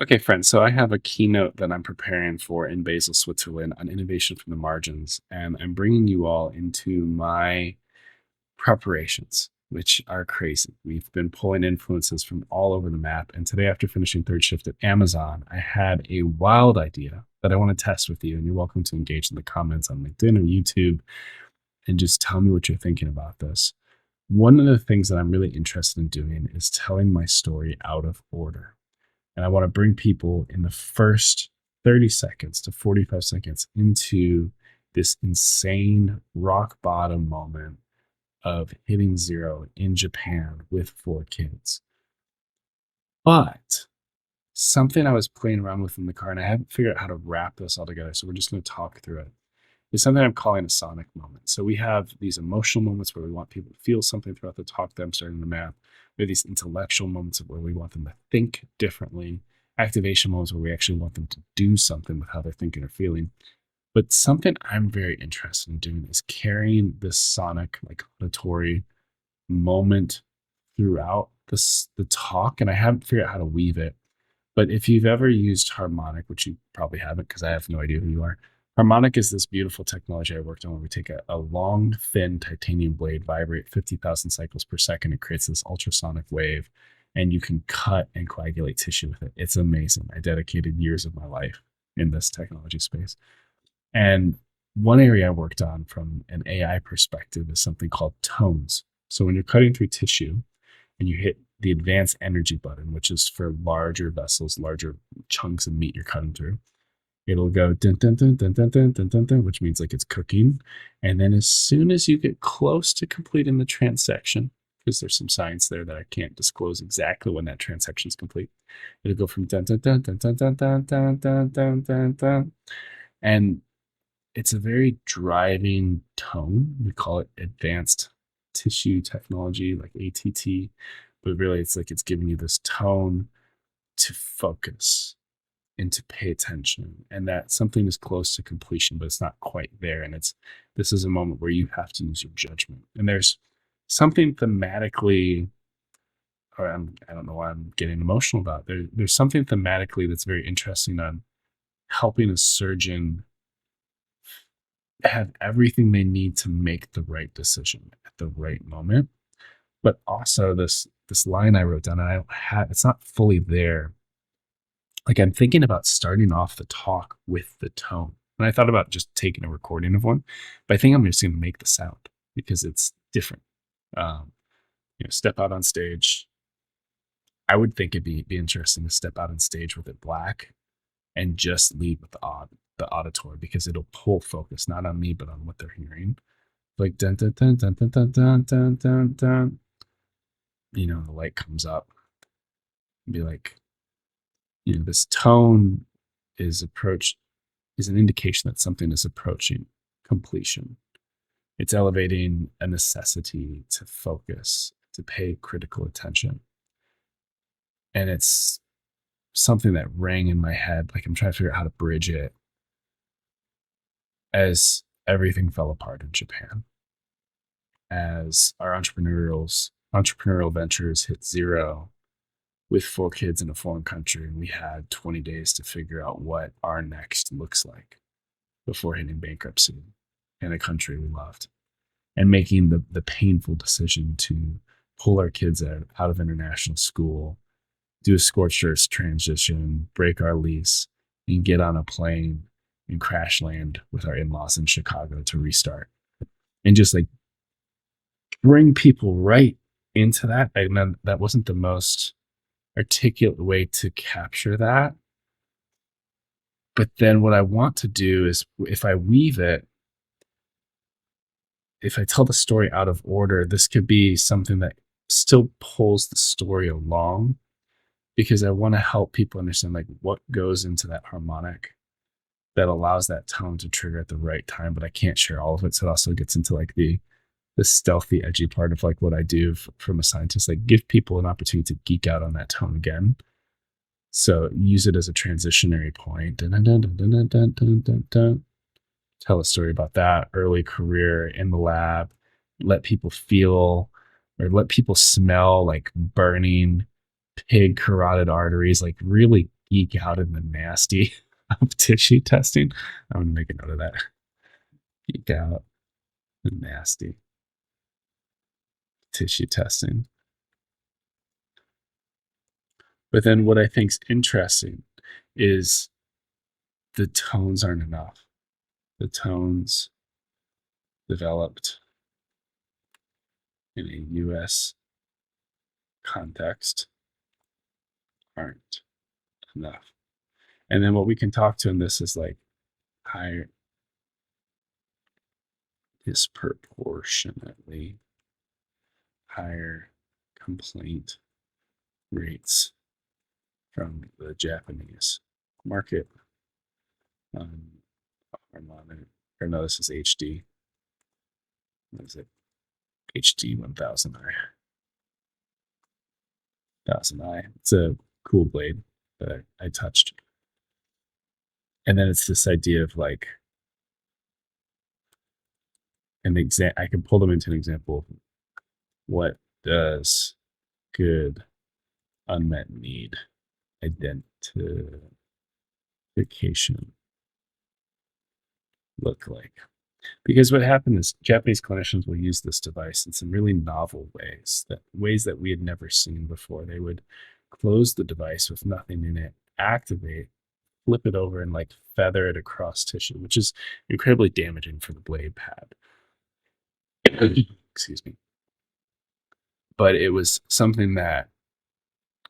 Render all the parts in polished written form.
Okay, friends. So I have a keynote that I'm preparing for in Basel, Switzerland on innovation from the margins. And I'm bringing you all into my preparations, which are crazy. We've been pulling influences from all over the map. And today, after finishing third shift at Amazon, I had a wild idea that I want to test with you. And you're welcome to engage in the comments on LinkedIn or YouTube and just tell me what you're thinking about this. One of the things that I'm really interested in doing is telling my story out of order. And I want to bring people in the first 30 seconds to 45 seconds into this insane rock bottom moment of hitting zero in Japan with 4 kids. But something I was playing around with in the car, and I haven't figured out how to wrap this all together. So we're just going to talk through it. Is something I'm calling a sonic moment. So we have these emotional moments where we want people to feel something throughout the talk that I'm starting to map. We have these intellectual moments where we want them to think differently, activation moments where we actually want them to do something with how they're thinking or feeling. But something I'm very interested in doing is carrying this sonic, like auditory moment throughout the talk. And I haven't figured out how to weave it. But if you've ever used harmonic, which you probably haven't because I have no idea who you are, harmonic is this beautiful technology I worked on where we take a long, thin titanium blade, vibrate 50,000 cycles per second. It creates this ultrasonic wave, and you can cut and coagulate tissue with it. It's amazing. I dedicated years of my life in this technology space. And one area I worked on from an AI perspective is something called tones. So when you're cutting through tissue and you hit the advanced energy button, which is for larger vessels, larger chunks of meat you're cutting through, it'll go dun dun dun dun dun dun dun dun, dun, which means like it's cooking. And then as soon as you get close to completing the transaction, because there's some science there that I can't disclose exactly when that transaction is complete, it'll go from dun dun dun dun dun dun dun dun dun dun dun dun. And it's a very driving tone. We call it advanced tissue technology, like ATT, but really it's like it's giving you this tone to focus and to pay attention, and that something is close to completion but it's not quite there. And it's this is a moment where you have to use your judgment, and there's something thematically, or I don't know why I'm getting emotional about it. There's something thematically that's very interesting on helping a surgeon have everything they need to make the right decision at the right moment. But also this line I wrote down, and I don't have, it's not fully there. Like I'm thinking about starting off the talk with the tone. And I thought about just taking a recording of one, but I think I'm just going to make the sound because it's different. Um, step out on stage. I would think it'd be interesting to step out on stage with it black and just lead with the auditory, because it'll pull focus not on me but on what they're hearing. Like dun dun dun dun dun dun dun dun dun dun. The light comes up and be like, this tone is an indication that something is approaching completion. It's elevating a necessity to focus, to pay critical attention. And it's something that rang in my head. Like I'm trying to figure out how to bridge it as everything fell apart in Japan, as our entrepreneurial ventures hit zero with 4 kids in a foreign country, and we had 20 days to figure out what our next looks like before hitting bankruptcy in a country we loved, and making the painful decision to pull our kids out of international school, do a scorched earth transition, break our lease, and get on a plane and crash land with our in-laws in Chicago to restart. And just like bring people right into that. And that wasn't the most articulate way to capture that. But then what I want to do is, if I weave it, if I tell the story out of order, this could be something that still pulls the story along, because I want to help people understand like what goes into that harmonic that allows that tone to trigger at the right time. But I can't share all of it. So it also gets into like the stealthy, edgy part of like what I do from a scientist, like give people an opportunity to geek out on that tone again. So use it as a transitionary point. Dun, dun, dun, dun, dun, dun, dun, dun, dun. Tell a story about that early career in the lab. Let people feel or let people smell like burning pig carotid arteries. Like really geek out in the nasty of tissue testing. I'm gonna make a note of that. Geek out the nasty tissue testing. But then what I think's interesting is the tones aren't enough. The tones developed in a US context aren't enough. And then what we can talk to in this is like higher disproportionately higher complaint rates from the Japanese market. Harmonic, or no, this is HD. What is it? HD 1000i. It's a cool blade that I touched. And then it's this idea of like I can pull them into an example of what does good unmet need identification look like? Because what happened is Japanese clinicians will use this device in some really novel ways that we had never seen before. They would close the device with nothing in it, activate, flip it over, and like feather it across tissue, which is incredibly damaging for the blade pad. Excuse me. But it was something that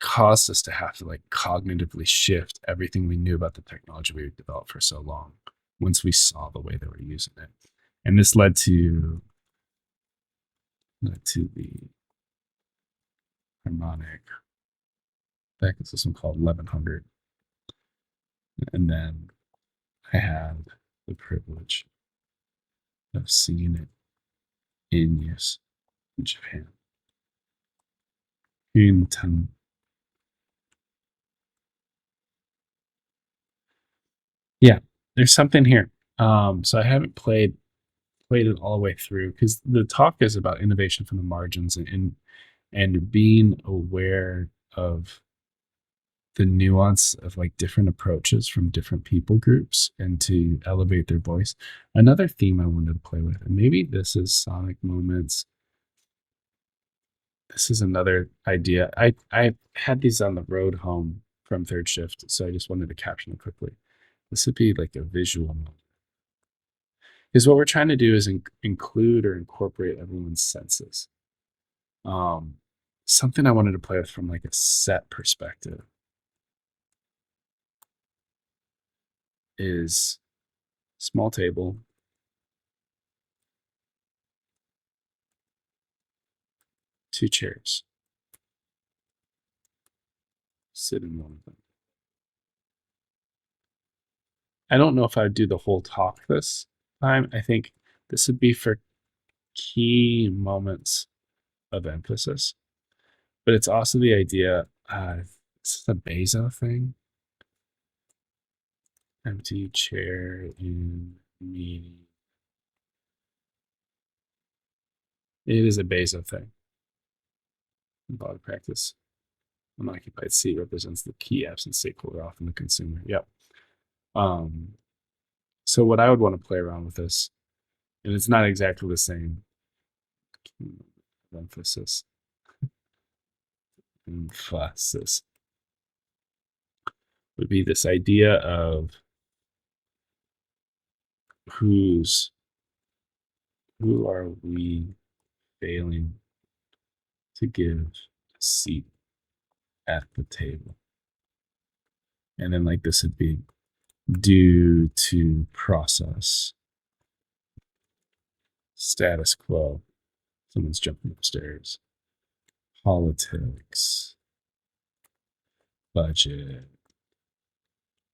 caused us to have to like cognitively shift everything we knew about the technology we had developed for so long once we saw the way they were using it. And this led to the harmonic backup system called 1100. And then I had the privilege of seeing it in use in Japan. Yeah, there's something here. So I haven't played it all the way through because the talk is about innovation from the margins and being aware of the nuance of like different approaches from different people groups and to elevate their voice. Another theme I wanted to play with, and maybe this is sonic moments. This is another idea. I had these on the road home from third shift, so I just wanted to caption it quickly. This would be like a visual moment. Because what we're trying to do is include or incorporate everyone's senses. Something I wanted to play with from like a set perspective is small table, two chairs, sit in one of them. I don't know if I would do the whole talk this time. I think this would be for key moments of emphasis, but it's also the idea, this is a Basel thing. Empty chair in meeting. It is a Basel thing. Bog practice. Unoccupied seat represents the key absent stakeholder, often the consumer. Yep. So what I would want to play around with this, and it's not exactly the same. Emphasis would be this idea of who are we failing to give a seat at the table. And then like this would be due to process, status quo, someone's jumping upstairs, politics, budget,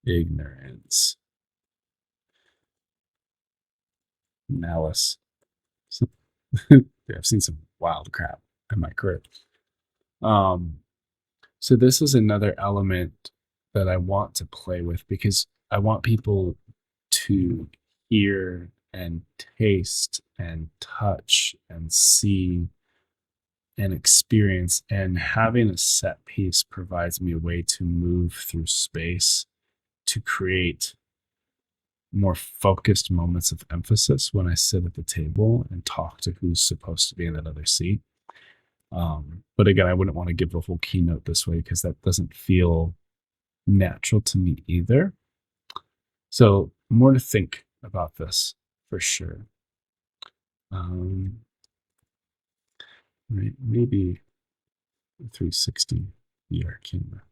ignorance, malice. I've seen some wild crap in my career. So this is another element that I want to play with because I want people to hear and taste and touch and see and experience, and having a set piece provides me a way to move through space to create more focused moments of emphasis when I sit at the table and talk to who's supposed to be in that other seat. But again, I wouldn't want to give the whole keynote this way because that doesn't feel natural to me either. So more to think about this for sure. Right, maybe a 360 VR camera,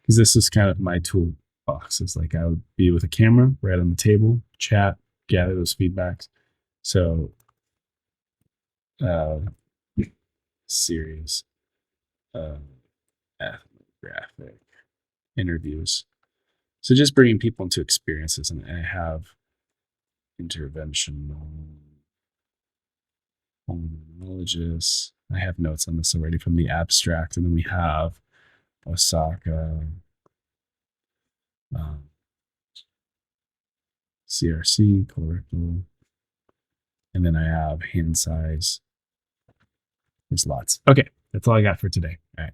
because this is kind of my toolbox. It's like I would be with a camera right on the table, chat, gather those feedbacks. So series of ethnographic interviews. So just bringing people into experiences, and I have interventional pulmonologists. I have notes on this already from the abstract, and then we have Osaka, CRC, colorectal, and then I have hand size. There's lots. Okay, that's all I got for today. All right.